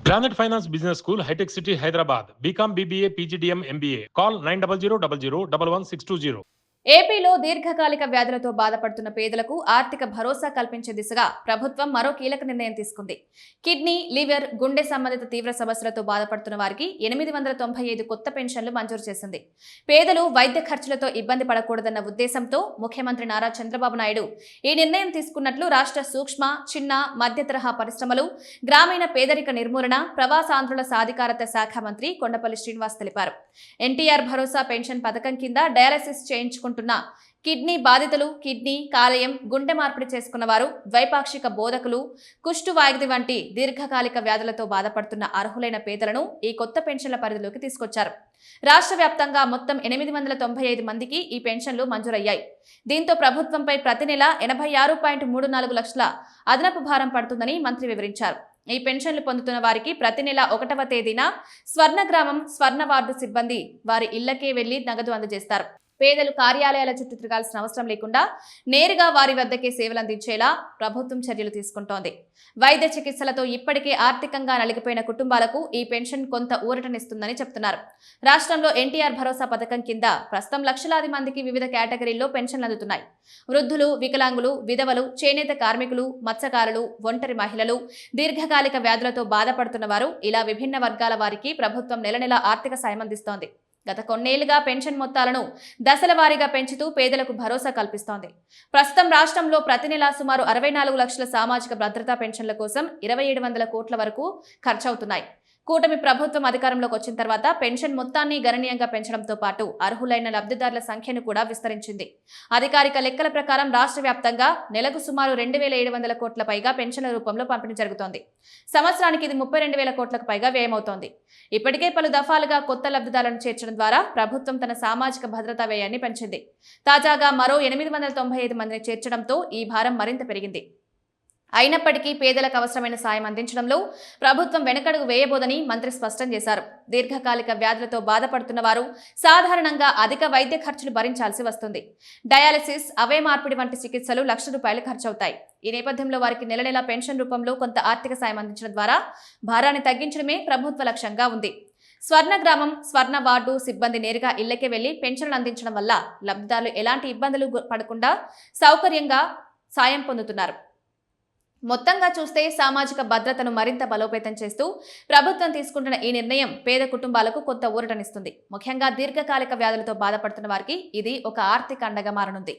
Granite Finance Business School, High-Tech City, Hyderabad. BCom, BBA, PGDM, MBA. Call 900 ఏపీలో దీర్ఘకాలిక వ్యాధులతో బాధపడుతున్న పేదలకు ఆర్థిక భరోసా కల్పించే దిశగా ప్రభుత్వం మరో కీలక నిర్ణయం తీసుకుంది. కిడ్నీ, లివర్, గుండె సంబంధిత తీవ్ర సమస్యలతో బాధపడుతున్న వారికి 895 కొత్త పెన్షన్లు మంజూరు చేసింది. పేదలు వైద్య ఖర్చులతో ఇబ్బంది పడకూడదన్న ఉద్దేశంతో ముఖ్యమంత్రి నారా చంద్రబాబు నాయుడు ఈ నిర్ణయం తీసుకున్నట్లు రాష్ట్ర సూక్ష్మ, చిన్న, మధ్య తరహా పరిశ్రమలు, గ్రామీణ పేదరిక నిర్మూలన, ప్రవాసాంధ్రుల సాధికారత శాఖ మంత్రి కొండపల్లి శ్రీనివాస్ తెలిపారు. ఎన్టీఆర్ భరోసా పెన్షన్ పథకం కింద డయాలసిస్ చేయించుకుంటున్న కిడ్నీ బాధితులు, కిడ్నీ, కాలేయం, గుండె మార్పిడి చేసుకున్న వారు, ద్వైపాక్షిక బోధకులు, కుష్టు వ్యాధి వంటి దీర్ఘకాలిక వ్యాధులతో బాధపడుతున్న అర్హులైన పేదలను ఈ కొత్త పెన్షన్ల పరిధిలోకి తీసుకొచ్చారు. రాష్ట్ర వ్యాప్తంగా మొత్తం 895 మందికి ఈ పెన్షన్లు మంజూరయ్యాయి. దీంతో ప్రభుత్వంపై ప్రతి నెల 86.34 లక్షల అదనపు భారం పడుతుందని మంత్రి వివరించారు. ఈ పెన్షన్లు పొందుతున్న వారికి ప్రతి నెల 1వ తేదీన స్వర్ణ గ్రామం, స్వర్ణ వార్డు సిబ్బంది వారి ఇళ్లకే వెళ్లి నగదు అందజేస్తారు. పేదలు కార్యాలయాల చుట్టూ తిరగాల్సిన అవసరం లేకుండా నేరుగా వారి వద్దకే సేవలు అందించేలా ప్రభుత్వం చర్యలు తీసుకుంటోంది. వైద్య చికిత్సలతో ఇప్పటికే ఆర్థికంగా నలిగిపోయిన కుటుంబాలకు ఈ పెన్షన్ కొంత ఊరటనిస్తుందని చెప్తున్నారు. రాష్ట్రంలో ఎన్టీఆర్ భరోసా పథకం కింద ప్రస్తుతం లక్షలాది మందికి వివిధ కేటగిరీల్లో పెన్షన్లు అందుతున్నాయి. వృద్ధులు, వికలాంగులు, విధవలు, చేనేత కార్మికులు, మత్స్యకారులు, ఒంటరి మహిళలు, దీర్ఘకాలిక వ్యాధులతో బాధపడుతున్న వారు, ఇలా విభిన్న వర్గాల వారికి ప్రభుత్వం నెల నెల ఆర్థిక సాయం అందిస్తోంది. గత కొన్నేళ్లుగా పెన్షన్ మొత్తాలను దశల వారీగా పెంచుతూ పేదలకు భరోసా కల్పిస్తోంది. ప్రస్తుతం రాష్ట్రంలో ప్రతి నెలా సుమారు 64 లక్షల సామాజిక భద్రతా పెన్షన్ల కోసం 2700 కోట్ల వరకు ఖర్చవుతున్నాయి. కూటమి ప్రభుత్వం అధికారంలోకి వచ్చిన తర్వాత పెన్షన్ మొత్తాన్ని గణనీయంగా పెంచడంతో పాటు అర్హులైన లబ్ధిదారుల సంఖ్యను కూడా విస్తరించింది. అధికారిక లెక్కల ప్రకారం రాష్ట్ర వ్యాప్తంగా నెలకు సుమారు 2700 కోట్ల పైగా పెన్షన్ల రూపంలో పంపిణీ జరుగుతోంది. సంవత్సరానికి ఇది 32,000 కోట్లకు పైగా వ్యయమవుతోంది. ఇప్పటికే పలు దఫాలుగా కొత్త లబ్ధిదారులను చేర్చడం ద్వారా ప్రభుత్వం తన సామాజిక భద్రతా వ్యయాన్ని పెంచింది. తాజాగా మరో 895 మందిని చేర్చడంతో ఈ భారం మరింత పెరిగింది. అయినప్పటికీ పేదలకు అవసరమైన సాయం అందించడంలో ప్రభుత్వం వెనకడుగు వేయబోదని మంత్రి స్పష్టం చేశారు. దీర్ఘకాలిక వ్యాధులతో బాధపడుతున్న వారు సాధారణంగా అధిక వైద్య ఖర్చులు భరించాల్సి వస్తుంది. డయాలసిస్, అవయ మార్పిడి వంటి చికిత్సలు ₹1,00,000 ఖర్చవుతాయి. ఈ నేపథ్యంలో వారికి నెల నెలా పెన్షన్ రూపంలో కొంత ఆర్థిక సాయం అందించడం ద్వారా భారాన్ని తగ్గించడమే ప్రభుత్వ లక్ష్యంగా ఉంది. స్వర్ణ గ్రామం, స్వర్ణ వార్డు సిబ్బంది నేరుగా ఇళ్లకే వెళ్లి పెన్షన్లు అందించడం వల్ల లబ్ధిదారులు ఎలాంటి ఇబ్బందులు పడకుండా సౌకర్యంగా సాయం పొందుతున్నారు. మొత్తంగా చూస్తే సామాజిక భద్రతను మరింత బలోపేతం చేస్తూ ప్రభుత్వం తీసుకుంటున్న ఈ నిర్ణయం పేద కుటుంబాలకు కొత్త ఊరటనిస్తుంది. ముఖ్యంగా దీర్ఘకాలిక వ్యాధులతో బాధపడుతున్న వారికి ఇది ఒక ఆర్థిక అండగా మారనుంది.